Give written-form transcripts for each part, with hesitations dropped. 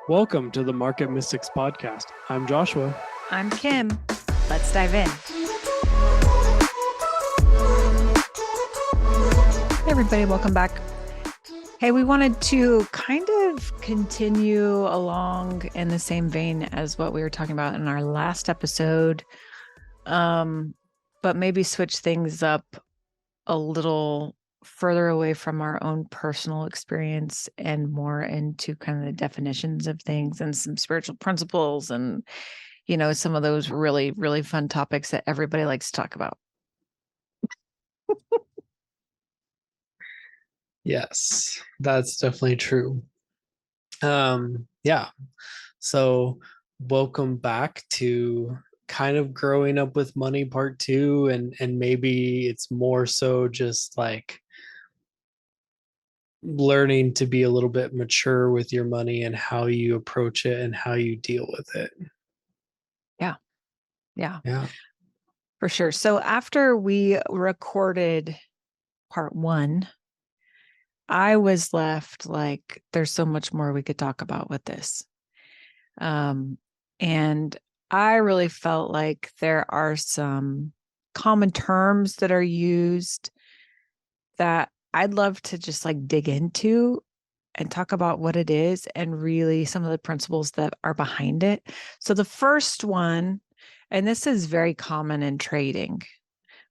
Welcome to the Market Mystics Podcast. I'm Joshua. I'm Kim. Let's dive in. Hey, everybody. Welcome back. Hey, we wanted to kind of continue along in the same vein as what we were talking about in our last episode, but maybe switch things up a little further away from our own personal experience and more into kind of the definitions of things and some spiritual principles and, you know, some of those really, really fun topics that everybody likes to talk about. Yes, that's definitely true. Yeah. So welcome back to kind of growing up with money part 2, and maybe it's more so just like learning to be a little bit mature with your money and how you approach it and how you deal with it. Yeah, for sure. So after we recorded part 1, I was left like, there's so much more we could talk about with this. And I really felt like there are some common terms that are used that I'd love to just like dig into and talk about what it is and really some of the principles that are behind it. So the first one, and this is very common in trading,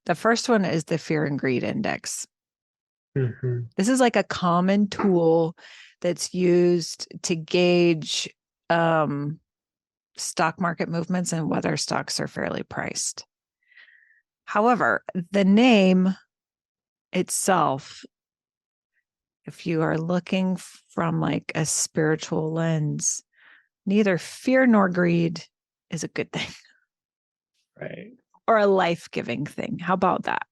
the first one is the fear and greed index. Mm-hmm. This is like a common tool that's used to gauge stock market movements and whether stocks are fairly priced. However, the name itself, if you are looking from like a spiritual lens, neither fear nor greed is a good thing. Right. Or a life-giving thing. How about that?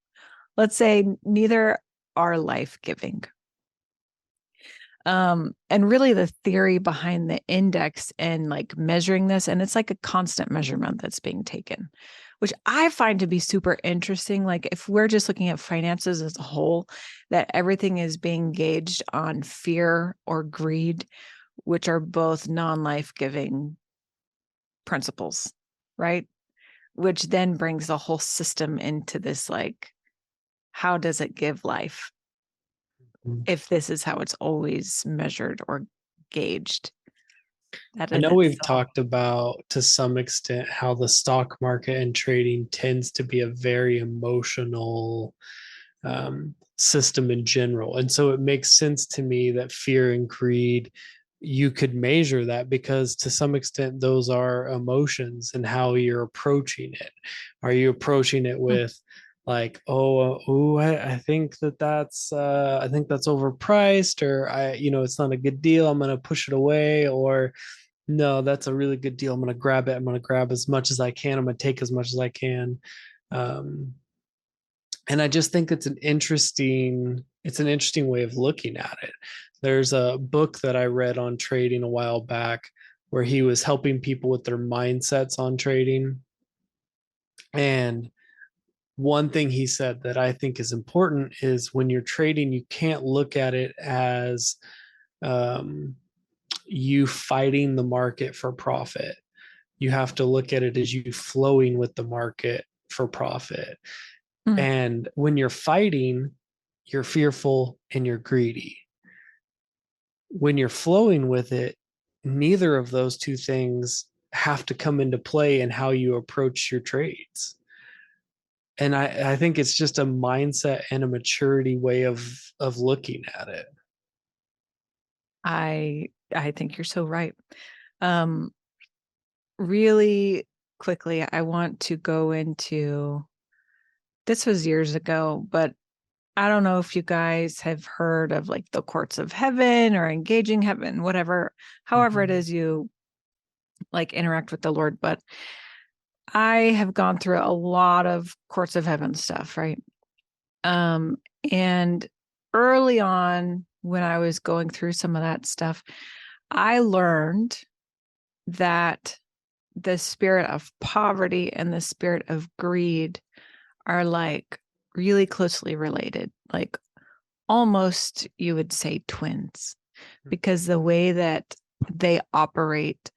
Let's say neither are life-giving. And really the theory behind the index and like measuring this, and it's like a constant measurement that's being taken, which I find to be super interesting. Like if we're just looking at finances as a whole, that everything is being gauged on fear or greed, which are both non-life-giving principles, right? Which then brings the whole system into this, like, how does it give life if this is how it's always measured or gauged? I know we've talked about to some extent how the stock market and trading tends to be a very emotional system in general. And so it makes sense to me that fear and greed, you could measure that because to some extent those are emotions and how you're approaching it. Are you approaching it with like, I think that's overpriced, or it's not a good deal, I'm going to push it away, or no, that's a really good deal, I'm going to grab it, I'm going to grab as much as I can, I'm going to take as much as I can. And I just think it's an interesting way of looking at it. There's a book that I read on trading a while back where he was helping people with their mindsets on trading. And one thing he said that I think is important is when you're trading, you can't look at it as you fighting the market for profit. You have to look at it as you flowing with the market for profit. And when you're fighting, you're fearful and you're greedy. When you're flowing with it, neither of those two things have to come into play in how you approach your trades. And I think it's just a mindset and a maturity way of looking at it. I think you're so right. Really quickly, I want to go into, this was years ago, but I don't know if you guys have heard of like the courts of heaven or engaging heaven, whatever, however it is you like interact with the Lord. But I have gone through a lot of courts of heaven stuff, right? And early on, when I was going through some of that stuff, I learned that the spirit of poverty and the spirit of greed are like really closely related, like almost you would say twins, because the way that they operate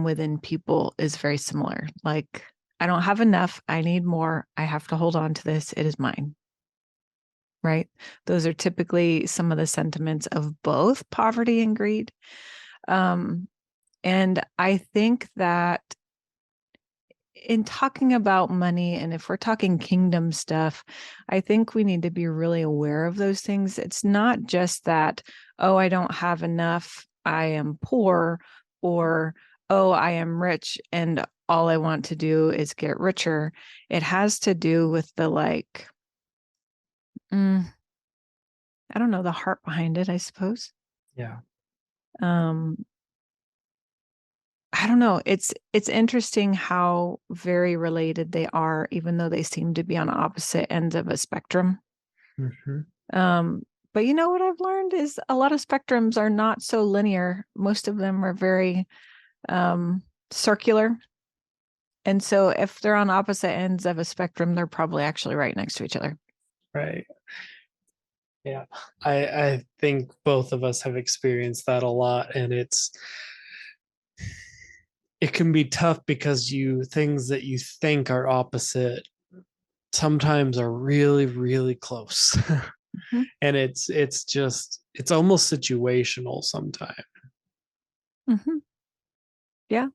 within people is very similar. Like, I don't have enough. I need more. I have to hold on to this. It is mine. Right? Those are typically some of the sentiments of both poverty and greed. And I think that in talking about money, and if we're talking kingdom stuff, I think we need to be really aware of those things. It's not just that, oh, I don't have enough, I am poor, or, oh, I am rich and all I want to do is get richer. It has to do with the like, I don't know, the heart behind it, I suppose. Yeah. I don't know. It's interesting how very related they are, even though they seem to be on opposite ends of a spectrum. Mm-hmm. But you know what I've learned is a lot of spectrums are not so linear. Most of them are very circular. And so if they're on opposite ends of a spectrum, they're probably actually right next to each other. Right. Yeah. I think both of us have experienced that a lot, and it can be tough because things that you think are opposite sometimes are really, really close. Mm-hmm. And it's almost situational sometimes. Mm-hmm. Yeah.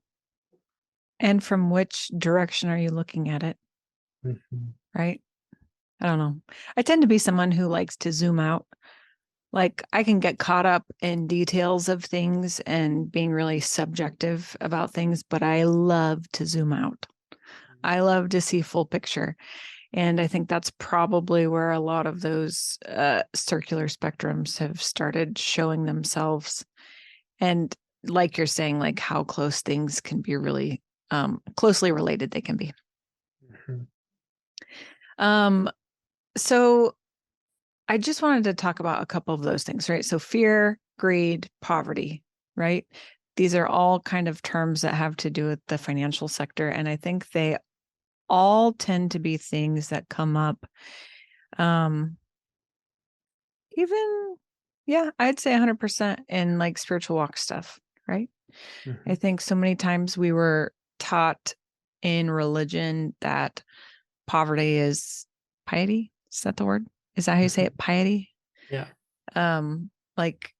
And from which direction are you looking at it? Mm-hmm. Right? I don't know. I tend to be someone who likes to zoom out. Like, I can get caught up in details of things and being really subjective about things, but I love to zoom out. I love to see full picture. And I think that's probably where a lot of those circular spectrums have started showing themselves. And like you're saying, like how close things can be really closely related they can be. Mm-hmm. So I just wanted to talk about a couple of those things, right? So fear, greed, poverty, right? These are all kind of terms that have to do with the financial sector. And I think they all tend to be things that come up. I'd say 100% in like spiritual walk stuff, right? Mm-hmm. I think so many times we were taught in religion that poverty is piety. Is that the word? Is that how you say it? Piety? Yeah. Like,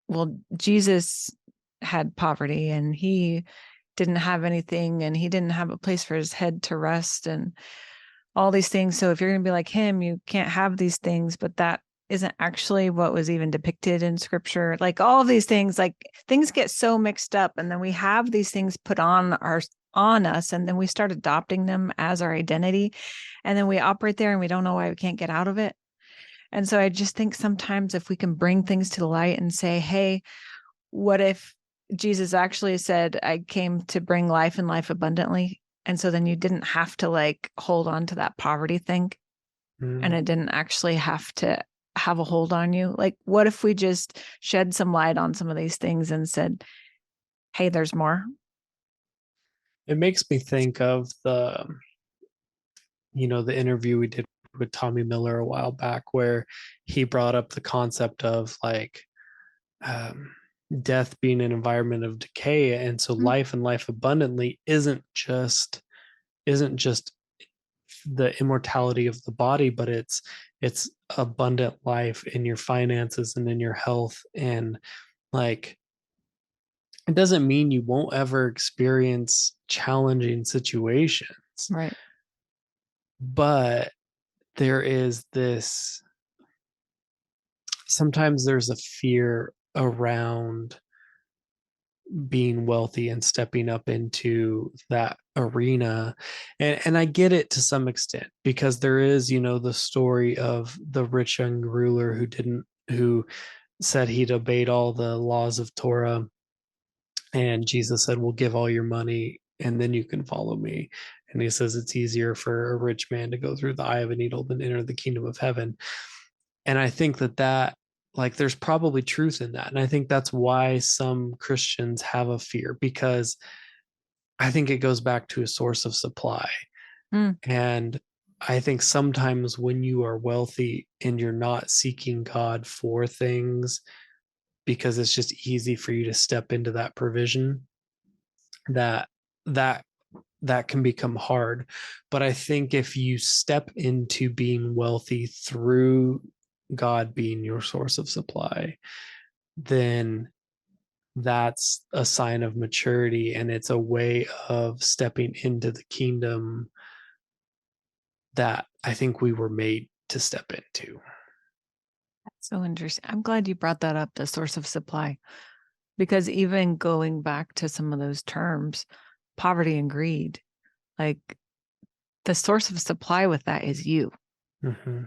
well, Jesus had poverty and he didn't have anything and he didn't have a place for his head to rest and all these things. So if you're going to be like him, you can't have these things, but that isn't actually what was even depicted in scripture. Like all of these things, like things get so mixed up, and then we have these things put on us, and then we start adopting them as our identity, and then we operate there and we don't know why we can't get out of it. And so I just think sometimes if we can bring things to the light and say, hey, what if Jesus actually said, I came to bring life and life abundantly? And so then you didn't have to like hold on to that poverty thing. And it didn't actually have to have a hold on you. Like, what if we just shed some light on some of these things and said, hey, there's more? It makes me think of the interview we did with Tommy Miller a while back, where he brought up the concept of like death being an environment of decay. And so life and life abundantly isn't just the immortality of the body, but it's abundant life in your finances and in your health. And like, it doesn't mean you won't ever experience challenging situations. Right. But there is this, sometimes there's a fear around being wealthy and stepping up into that arena. And I get it to some extent, because there is, the story of the rich young ruler who said he'd obeyed all the laws of Torah. And Jesus said, well, give all your money and then you can follow me. And he says it's easier for a rich man to go through the eye of a needle than enter the kingdom of heaven. And I think that like there's probably truth in that. And I think that's why some Christians have a fear, because I think it goes back to a source of supply. And I think sometimes when you are wealthy and you're not seeking God for things, because it's just easy for you to step into that provision, that that that can become hard. But I think if you step into being wealthy through God being your source of supply, then that's a sign of maturity, and it's a way of stepping into the kingdom that I think we were made to step into. So interesting. I'm glad you brought that up, the source of supply, because even going back to some of those terms, poverty and greed, like the source of supply with that is you. Mm-hmm.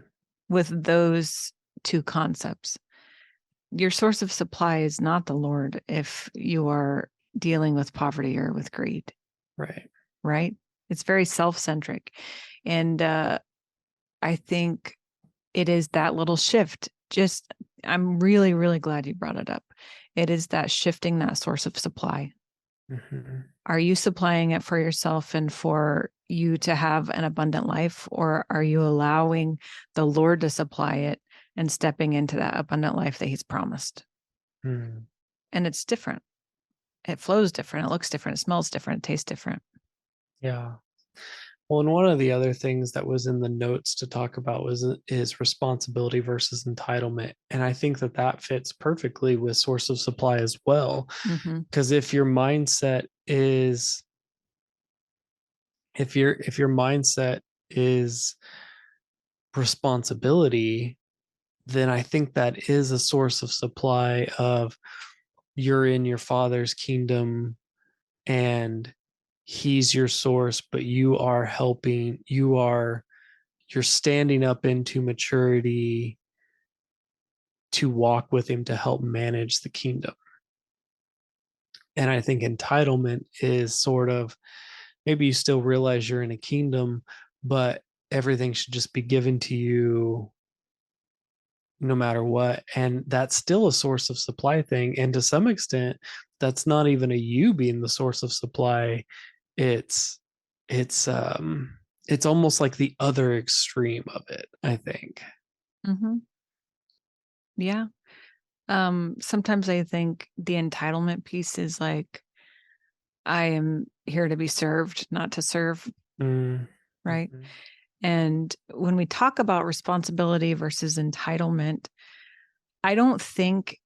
With those two concepts, your source of supply is not the Lord if you are dealing with poverty or with greed. Right. It's very self-centric. And I think it is that little shift. I'm really, really glad you brought it up. It is that shifting that source of supply. Mm-hmm. Are you supplying it for yourself and for you to have an abundant life, or are you allowing the Lord to supply it and stepping into that abundant life that he's promised? Mm. And it's different. It flows different. It looks different. It smells different. It tastes different. Yeah. Well, and one of the other things that was in the notes to talk about is responsibility versus entitlement, and I think that fits perfectly with source of supply as well. Because if your mindset is responsibility, then I think that is a source of supply of you're in your Father's kingdom and he's your source, but you're standing up into maturity to walk with him to help manage the kingdom. And I think entitlement is sort of, maybe you still realize you're in a kingdom, but everything should just be given to you no matter what. And that's still a source of supply thing. And to some extent, that's not even a you being the source of supply. It's almost like the other extreme of it, I think. Mm-hmm. Yeah. Sometimes I think the entitlement piece is like, I am here to be served, not to serve. Mm. Right. Mm-hmm. And when we talk about responsibility versus entitlement, I don't think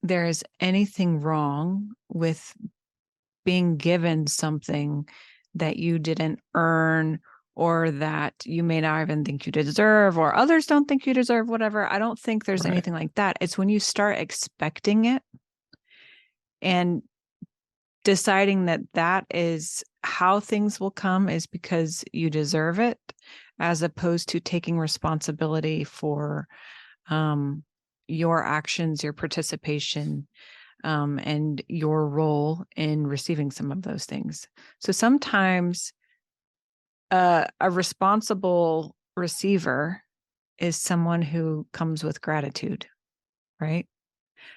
there is anything wrong with being given something that you didn't earn, or that you may not even think you deserve, or others don't think you deserve, whatever. I don't think there's anything like that. It's when you start expecting it and deciding that is how things will come, is because you deserve it, as opposed to taking responsibility for your actions, your participation, and your role in receiving some of those things. So sometimes a responsible receiver is someone who comes with gratitude, right?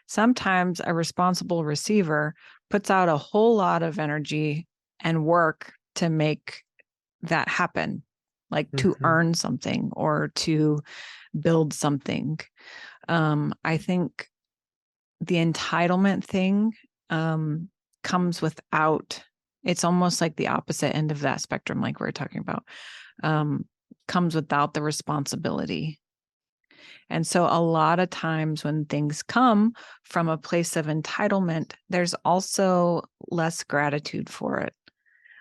Sometimes a responsible receiver puts out a whole lot of energy and work to make that happen, like to earn something or to build something. I think the entitlement thing comes without, it's almost like the opposite end of that spectrum, like we're talking about, comes without the responsibility. And so a lot of times when things come from a place of entitlement, there's also less gratitude for it.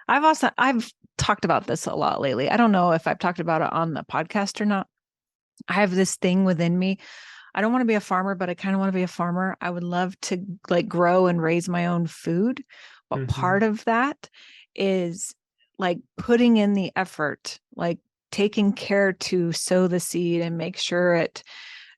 I've talked about this a lot lately. I don't know if I've talked about it on the podcast or not. I have this thing within me. I don't want to be a farmer, but I kind of want to be a farmer. I would love to like grow and raise my own food. But part of that is like putting in the effort, like taking care to sow the seed and make sure it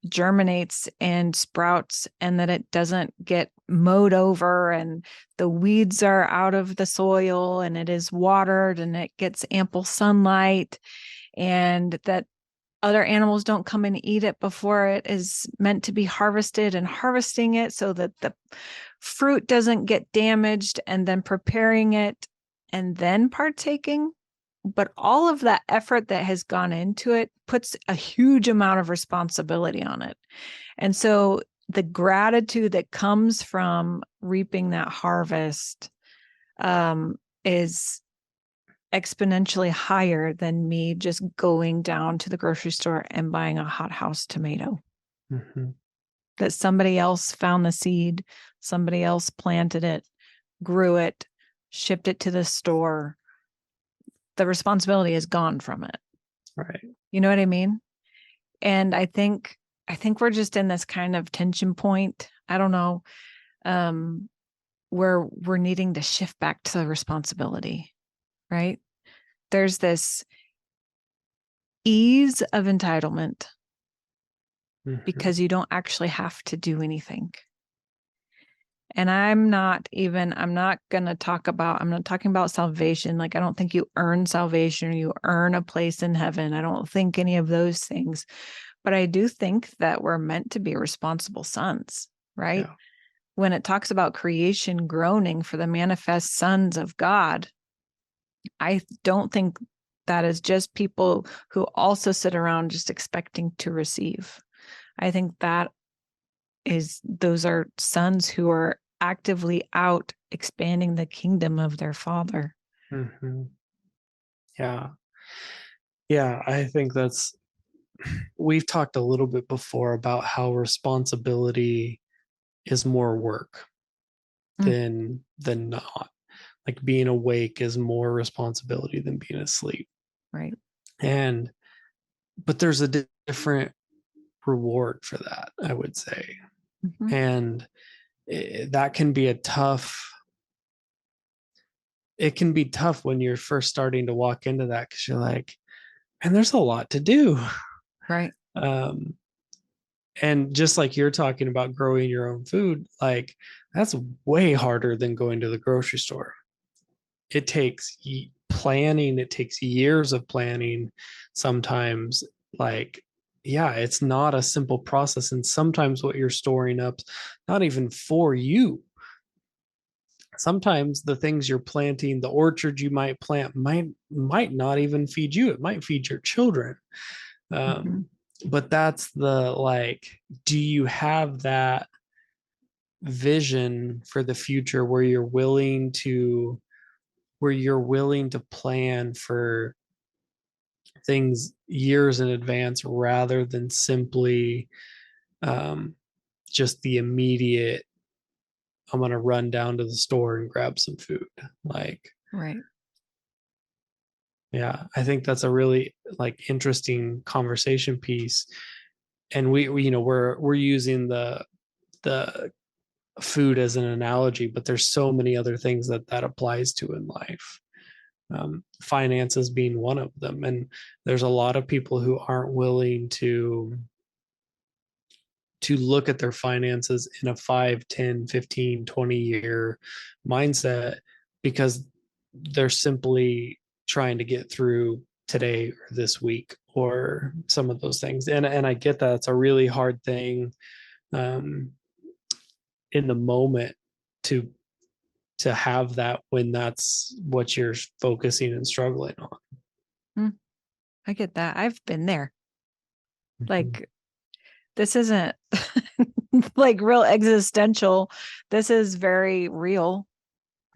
germinates and sprouts, and that it doesn't get mowed over and the weeds are out of the soil, and it is watered and it gets ample sunlight, and that other animals don't come and eat it before it is meant to be harvested, and harvesting it so that the fruit doesn't get damaged, and then preparing it and then partaking. But all of that effort that has gone into it puts a huge amount of responsibility on it. And so the gratitude that comes from reaping that harvest is exponentially higher than me just going down to the grocery store and buying a hothouse tomato. Mm-hmm. That somebody else found the seed, somebody else planted it, grew it, shipped it to the store. The responsibility is gone from it. Right. You know what I mean? And I think we're just in this kind of tension point. I don't know, where we're needing to shift back to the responsibility, right? There's this ease of entitlement because you don't actually have to do anything. And I'm not talking about salvation. Like, I don't think you earn salvation or you earn a place in heaven. I don't think any of those things. But I do think that we're meant to be responsible sons, right? Yeah. When it talks about creation groaning for the manifest sons of God, I don't think that is just people who also sit around just expecting to receive. I think those are sons who are actively out expanding the kingdom of their Father. Mm-hmm. Yeah. Yeah, I think we've talked a little bit before about how responsibility is more work than not. Like, being awake is more responsibility than being asleep. Right. But there's a different reward for that, I would say. Mm-hmm. And that can be it can be tough when you're first starting to walk into that, because you're like, and there's a lot to do. Right. And just like you're talking about growing your own food, like, that's way harder than going to the grocery store. It takes planning. It takes years of planning. Sometimes, like, yeah, it's not a simple process. And sometimes what you're storing up, not even for you. Sometimes the things you're planting, the orchard you might plant, might not even feed you. It might feed your children. But that's do you have that vision for the future where you're willing to plan for things years in advance, rather than simply just the immediate, I'm going to run down to the store and grab some food? Right. Yeah, I think that's a really interesting conversation piece. And we're using the food as an analogy, but there's so many other things that applies to in life. Finances being one of them. And there's a lot of people who aren't willing to look at their finances in a 5, 10, 15, 20-year mindset, because they're simply trying to get through today or this week or some of those things. And I get that it's a really hard thing in the moment to have that, when that's what you're focusing and struggling on. I get that. I've been there. Mm-hmm. Like, this isn't like real existential. This is very real.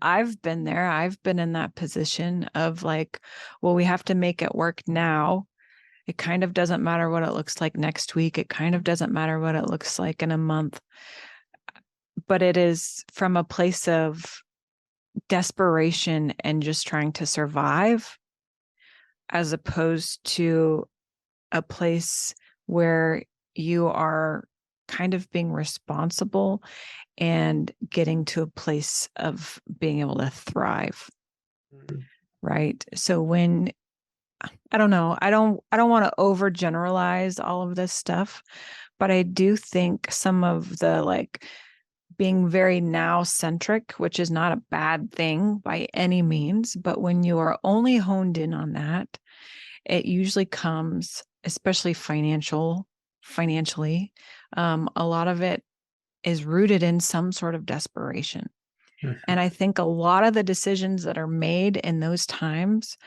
I've been there. I've been in that position of like, well, we have to make it work now. It kind of doesn't matter what it looks like next week. It kind of doesn't matter what it looks like in a month. But it is from a place of desperation and just trying to survive, as opposed to a place where you are kind of being responsible and getting to a place of being able to thrive. Mm-hmm. Right. So when, I don't know, I don't want to overgeneralize all of this stuff, but I do think some of the being very now centric, which is not a bad thing by any means, but when you are only honed in on that, it usually comes, especially financially, a lot of it is rooted in some sort of desperation. Mm-hmm. And I think a lot of the decisions that are made in those times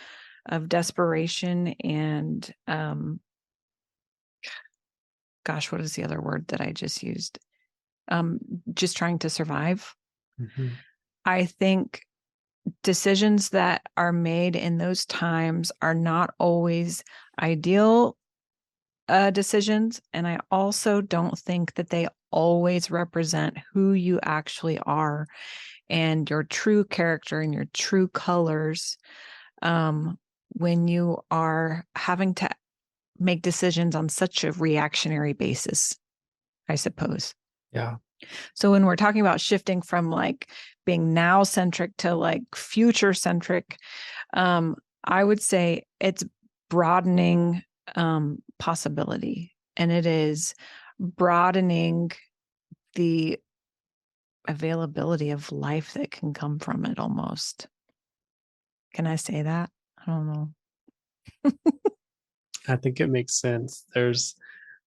of desperation and, what is the other word that I just used? just trying to survive. Mm-hmm. I think decisions that are made in those times are not always ideal decisions. And I also don't think that they always represent who you actually are and your true character and your true colors when you are having to make decisions on such a reactionary basis, I suppose. Yeah. So when we're talking about shifting from like being now centric to like future centric, I would say it's broadening possibility, and it is broadening the availability of life that can come from it almost. Can I say that? I don't know. I think it makes sense. There's,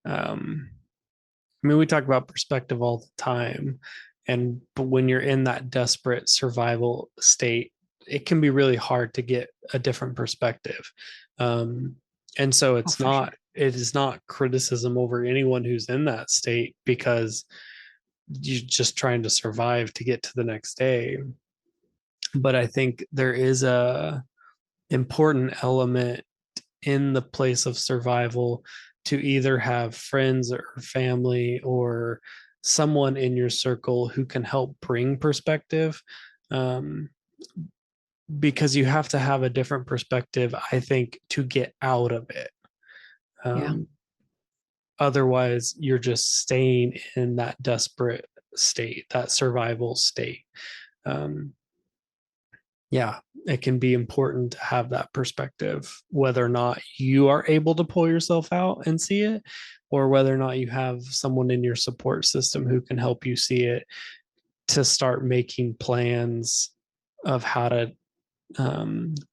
I mean, we talk about perspective all the time, but when you're in that desperate survival state, it can be really hard to get a different perspective. And so Oh, for sure. it is not criticism over anyone who's in that state, because you're just trying to survive to get to the next day. But I think there is a important element in the place of survival to either have friends or family or someone in your circle who can help bring perspective, um, because you have to have a different perspective, I think, to get out of it. Yeah. Otherwise, you're just staying in that desperate state, that survival state. Um, yeah, it can be important to have that perspective, whether or not you are able to pull yourself out and see it, or whether or not you have someone in your support system who can help you see it, to start making plans of how to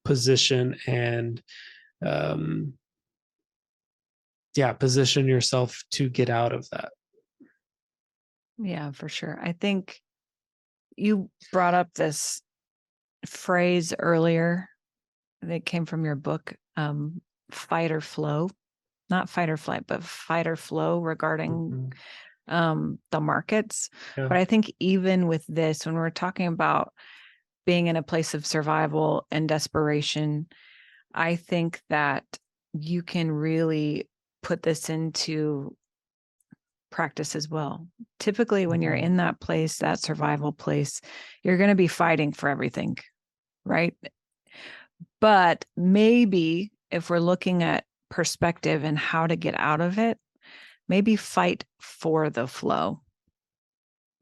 position and um, position yourself to get out of that. Yeah, for sure. I think you brought up this phrase earlier that came from your book, fight or flow, not fight or flight, but fight or flow regarding the markets. Yeah. But I think even with this, when we're talking about being in a place of survival and desperation, I think that you can really put this into practice as well. Typically, when you're in that place, that survival place, you're going to be fighting for everything, right? But maybe if we're looking at perspective and how to get out of it, maybe fight for the flow,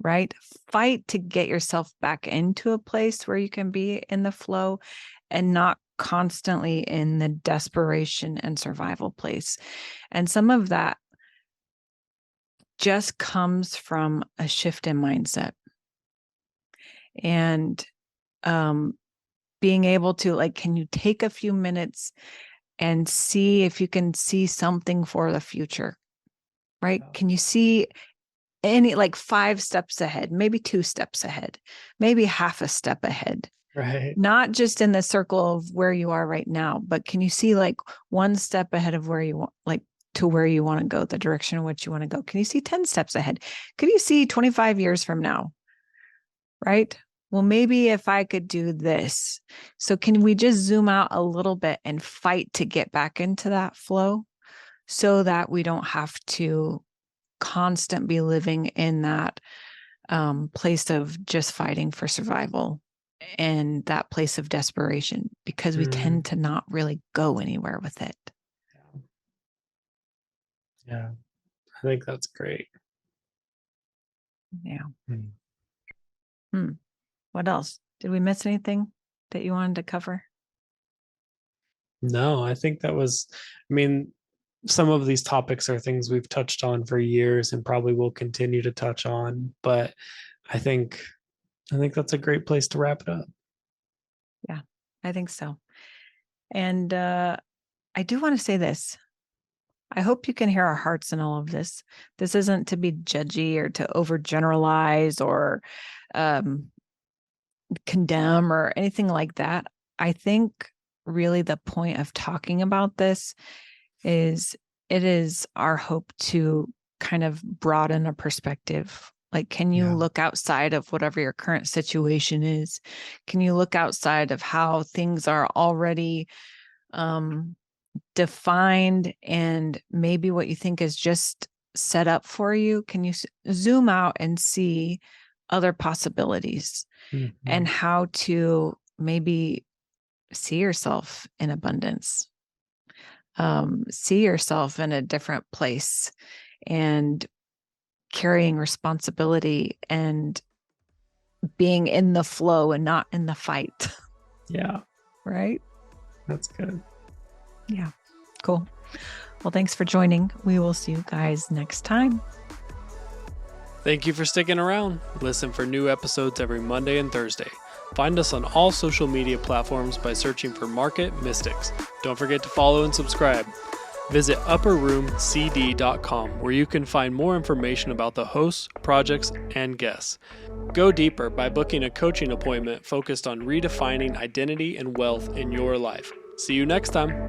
right? Fight to get yourself back into a place where you can be in the flow and not constantly in the desperation and survival place. And some of that just comes from a shift in mindset. And being able to, like, can you take a few minutes and see if you can see something for the future, right? Can you see any, like, 5 steps ahead, maybe 2 steps ahead, maybe half a step ahead? Right. Not just in the circle of where you are right now, but can you see like 1 step ahead of where you want, like, to where you want to go, the direction in which you want to go? Can you see 10 steps ahead? Can you see 25 years from now? Right? Well, maybe if I could do this. So can we just zoom out a little bit and fight to get back into that flow so that we don't have to constantly be living in that place of just fighting for survival and that place of desperation, because we tend to not really go anywhere with it. Yeah, I think that's great. Yeah. What else? Did we miss anything that you wanted to cover? No, I think that was, I mean, some of these topics are things we've touched on for years and probably will continue to touch on, but I think that's a great place to wrap it up. Yeah, I think so. And I do want to say this. I hope you can hear our hearts in all of this. This isn't to be judgy or to overgeneralize or condemn or anything like that. I think really the point of talking about this is it is our hope to kind of broaden a perspective Like, can you look outside of whatever your current situation is? Can you look outside of how things are already defined and maybe what you think is just set up for you? Can you zoom out and see other possibilities and how to maybe see yourself in abundance, see yourself in a different place and carrying responsibility and being in the flow and not in the fight. Yeah. Right? That's good. Yeah. Cool. Well, thanks for joining. We will see you guys next time. Thank you for sticking around. Listen for new episodes every Monday and Thursday. Find us on all social media platforms by searching for Market Mystics. Don't forget to follow and subscribe. Visit upperroomcd.com where you can find more information about the hosts, projects, and guests. Go deeper by booking a coaching appointment focused on redefining identity and wealth in your life. See you next time.